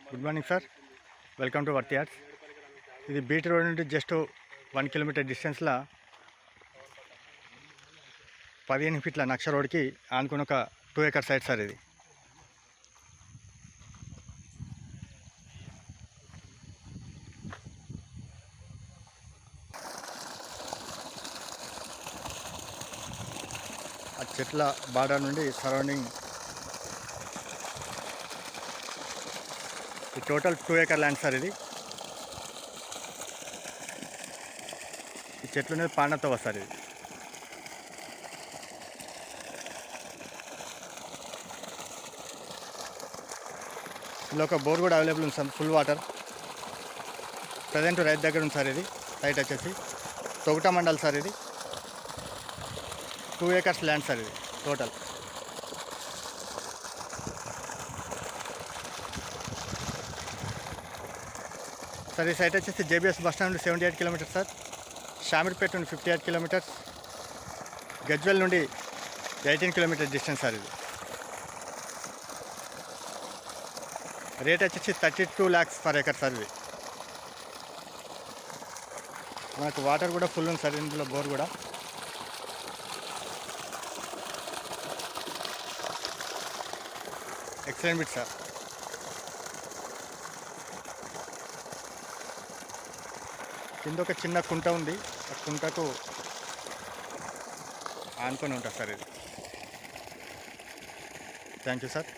Good morning sir, welcome to వర్తి arts. ఇది BT road నుండి జస్ట్ 1 కిలోమీటర్ డిస్టెన్స్లో 15 ఫీట్ల నక్ష రోడ్కి ఆనుకుని ఒక 2 ఎకర్ సైట్ సార్. ఇది ఆ చెట్ల బార్డర్ నుండి సరౌండింగ్ ఈ టోటల్ 2 ఎకర్ ల్యాండ్ సార్. ఇది ఈ చెట్లు అనేది పాండంతో వస్తారు. ఇది ఇందులో ఒక బోర్ కూడా అవైలబుల్ ఉంది సార్, ఫుల్ వాటర్. ప్రజెంట్ రైతు దగ్గర ఉంది సార్. ఇది సైట్ వచ్చేసి తొగట మండల్ సార్. ఇది 2 ఎకర్స్ ల్యాండ్ సార్. ఇది టోటల్ సార్. ఈ సైట్ వచ్చేసి జేబీఎస్ బస్ స్టాండ్ నుండి 78 కిలోమీటర్స్ సార్. షామీర్పేట నుండి 58 కిలోమీటర్స్. గజ్వెల్ నుండి 18 కిలోమీటర్ డిస్టెన్స్ సార్. ఇది రేట్ వచ్చేసి 32 lakhs పర్ ఎకర్ సార్. ఇది మనకు వాటర్ కూడా ఫుల్ ఉంది సార్. ఇందులో బోర్ కూడా. Excellent bit sir. కింద ఒక చిన్న కుంట ఉంది, ఆ కుంటకు ఆనుకొని ఉంటుంది సార్. ఇది థ్యాంక్ యూ సార్.